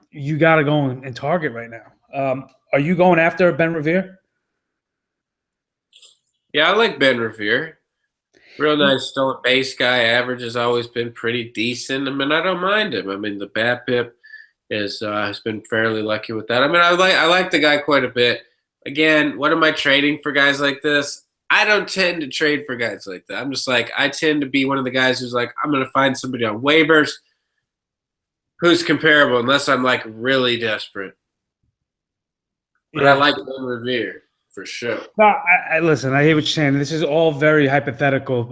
you got to go and target right now. Are you going after Ben Revere? Yeah, I like Ben Revere. Real nice stolen base guy. Average has always been pretty decent. I mean, I don't mind him. I mean, the BABIP has been fairly lucky with that. I mean, I like the guy quite a bit. Again, what am I trading for guys like this? I don't tend to trade for guys like that. I'm just like, I tend to be one of the guys who's like, I'm going to find somebody on waivers who's comparable unless I'm like really desperate. But I like Ben Revere. For sure. No, I listen, I hear what you're saying. This is all very hypothetical.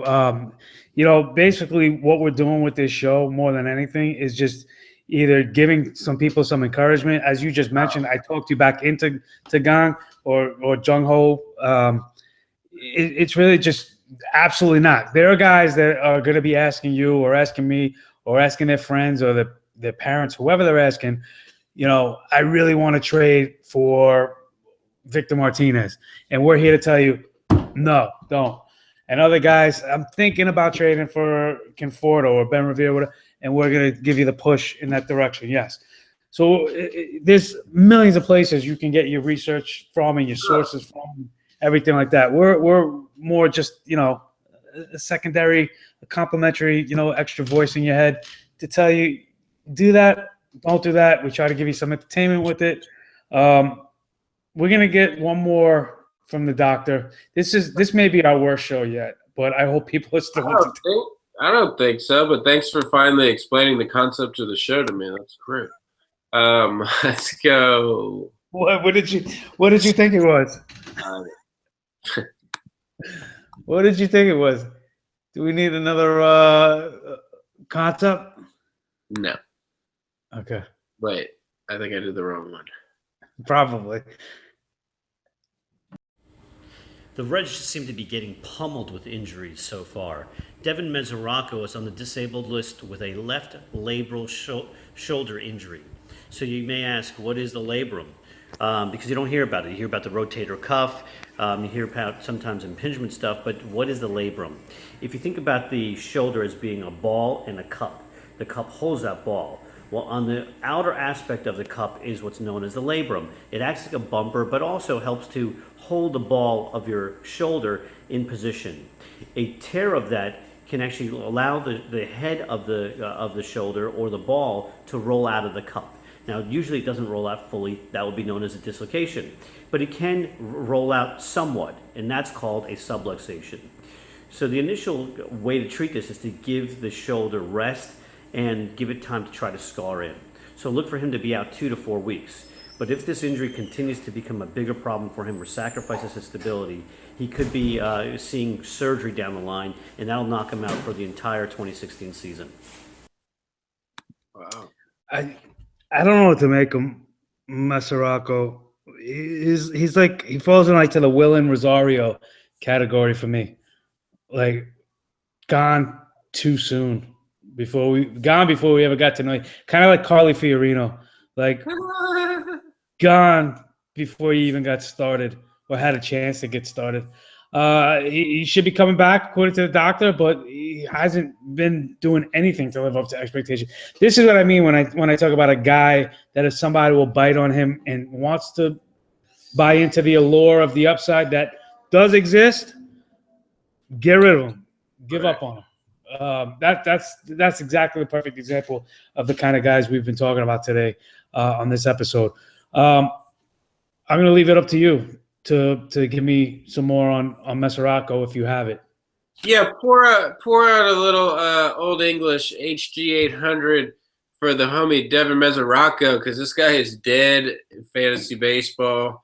You know, basically what we're doing with this show more than anything is just either giving some people some encouragement. As you just mentioned, I talked you back into Gang or Jung Ho. It's really just absolutely not. There are guys that are going to be asking you or asking me or asking their friends or their parents, whoever they're asking, you know, I really want to trade for Victor Martinez, and we're here to tell you, no, don't. And other guys, I'm thinking about trading for Conforto or Ben Revere, and we're going to give you the push in that direction. Yes. So there's millions of places you can get your research from and your sources from, everything like that. We're more just, you know, a secondary, a complimentary, you know, extra voice in your head to tell you, do that, don't do that. We try to give you some entertainment with it. We're going to get one more from the doctor. This may be our worst show yet, but I hope people are still entertained. I don't think so, but thanks for finally explaining the concept of the show to me. That's great. Let's go. What did you think it was? What did you think it was? Do we need another concept? No. Okay. Wait, I think I did the wrong one. Probably. The Reds just seem to be getting pummeled with injuries so far. Devin Mesoraco is on the disabled list with a left labral shoulder injury. So you may ask, what is the labrum? Because you don't hear about it. You hear about the rotator cuff, you hear about sometimes impingement stuff, but what is the labrum? If you think about the shoulder as being a ball and a cup, the cup holds that ball. Well, on the outer aspect of the cup is what's known as the labrum. It acts like a bumper, but also helps to hold the ball of your shoulder in position. A tear of that can actually allow the head of the shoulder or the ball to roll out of the cup. Now, usually it doesn't roll out fully. That would be known as a dislocation. But it can roll out somewhat, and that's called a subluxation. So the initial way to treat this is to give the shoulder rest and give it time to try to scar in. So look for him to be out 2 to 4 weeks. But if this injury continues to become a bigger problem for him or sacrifices his stability, he could be seeing surgery down the line, and that'll knock him out for the entire 2016 season. Wow. I don't know what to make of Mesoraco. He's like, he falls in like to the Willen Rosario category for me. Like, gone too soon. Before we ever got to know you. Kind of like Carly Fiorino. Like, gone before he even got started or had a chance to get started. He should be coming back according to the doctor, but he hasn't been doing anything to live up to expectation. This is what I mean when I talk about a guy that if somebody will bite on him and wants to buy into the allure of the upside that does exist, get rid of him. Give up on him. That's exactly the perfect example of the kind of guys we've been talking about today on this episode. I'm going to leave it up to you to give me some more on Mesoraco if you have it. Yeah, pour out a little Old English HG 800 for the homie Devin Mesoraco, because this guy is dead in fantasy baseball.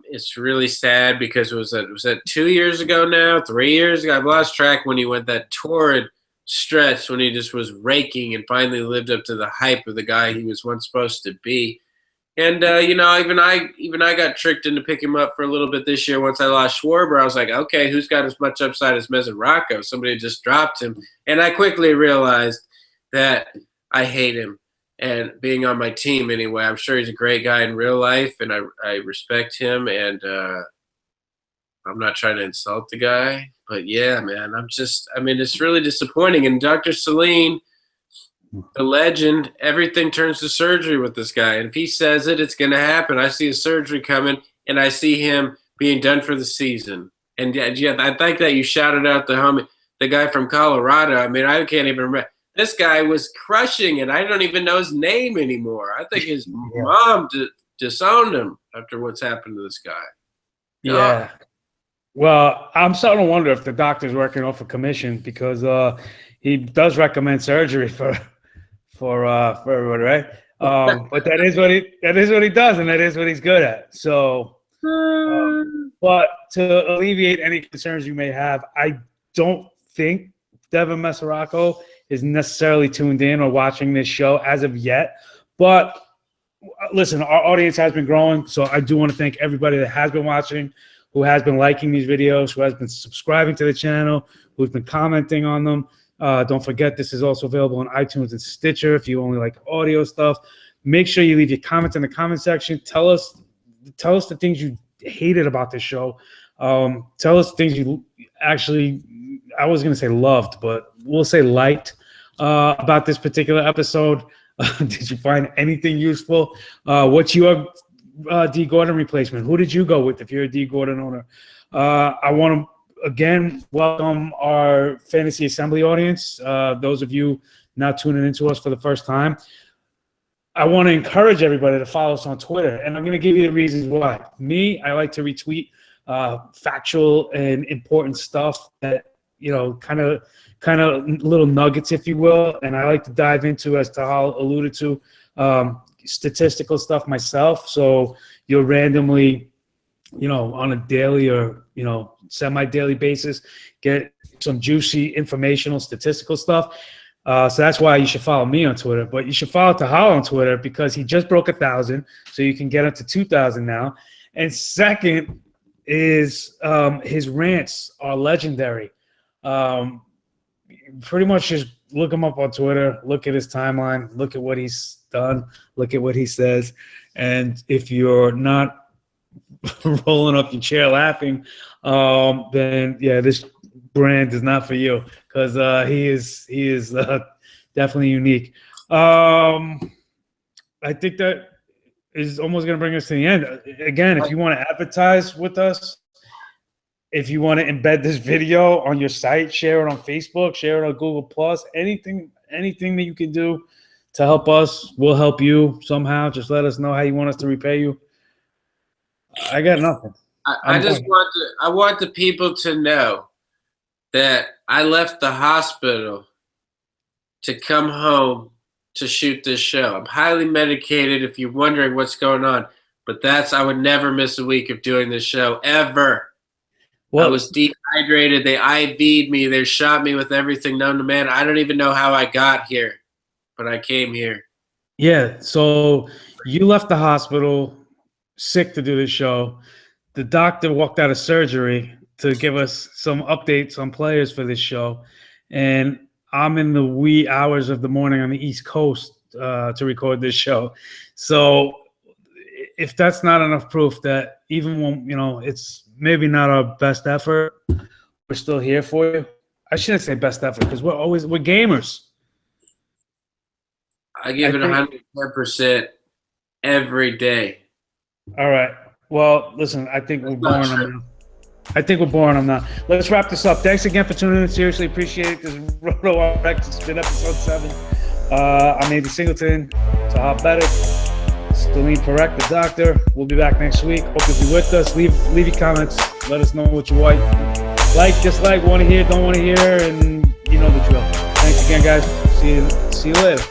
It's really sad because was that 2 years ago now, 3 years ago? I've lost track when he went that torrid stretch when he just was raking and finally lived up to the hype of the guy he was once supposed to be. And even I got tricked into picking him up for a little bit this year. Once I lost Schwarber, I was like, okay, who's got as much upside as Mesoraco? Somebody just dropped him, and I quickly realized that I hate him. And being on my team anyway, I'm sure he's a great guy in real life, and I respect him, and I'm not trying to insult the guy. But, yeah, man, it's really disappointing. And Dr. Celine, the legend, everything turns to surgery with this guy. And if he says it, it's going to happen. I see a surgery coming, and I see him being done for the season. And, yeah, I think that you shouted out the guy from Colorado. I mean, I can't even remember. This guy was crushing it. I don't even know his name anymore. I think his mom disowned him after what's happened to this guy. Yeah. Well, I'm starting to wonder if the doctor's working off a commission because he does recommend surgery for everyone, right? But that is what he does, and that is what he's good at. So, but to alleviate any concerns you may have, I don't think Devin Mesoraco is necessarily tuned in or watching this show as of yet. But listen, our audience has been growing, so I do want to thank everybody that has been watching, who has been liking these videos, who has been subscribing to the channel, who's been commenting on them. Don't forget, this is also available on iTunes and Stitcher if you only like audio stuff. Make sure you leave your comments in the comment section. Tell us the things you hated about this show. Tell us things you actually, I was going to say loved, but we'll say liked about this particular episode. Did you find anything useful? What's your Dee Gordon replacement? Who did you go with if you're a Dee Gordon owner? I want to, again, welcome our Fantasy Assembly audience, those of you now tuning into us for the first time. I want to encourage everybody to follow us on Twitter, and I'm going to give you the reasons why. I like to retweet factual and important stuff that, kind of little nuggets, if you will, and I like to dive into, as Tehol alluded to, statistical stuff myself. So you'll randomly, on a daily or, semi-daily basis, get some juicy informational statistical stuff. So that's why you should follow me on Twitter. But you should follow Tehol on Twitter because he just broke 1,000. So you can get up to 2,000 now. And second is his rants are legendary. Pretty much just look him up on Twitter, look at his timeline, look at what he's done, look at what he says. And if you're not rolling up your chair laughing, then yeah, this brand is not for you because he is definitely unique. I think that is almost going to bring us to the end. Again, if you want to advertise with us, if you want to embed this video on your site, share it on Facebook, share it on Google Plus, anything that you can do to help us, we'll help you somehow. Just let us know how you want us to repay you. I got nothing. I want the people to know that I left the hospital to come home to shoot this show. I'm highly medicated if you're wondering what's going on, but I would never miss a week of doing this show ever. I was dehydrated. They IV'd me. They shot me with everything known to man. I don't even know how I got here, but I came here. Yeah, so you left the hospital sick to do this show. The doctor walked out of surgery to give us some updates on players for this show. And I'm in the wee hours of the morning on the East Coast to record this show. So if that's not enough proof that even when, it's maybe not our best effort, we're still here for you. I shouldn't say best effort because we're gamers. I give it 110% every day. All right. Well, listen, I think we're boring them now. Let's wrap this up. Thanks again for tuning in. Seriously appreciate it. This is Roto RX. It's been episode 7. I'm Andy Singleton, Tehol Bettis, Jhonny.Doctor. We'll be back next week. Hope you'll be with us. Leave your comments. Let us know what you like, dislike, want to hear, don't want to hear, and you know the drill. Thanks again, guys. See you later.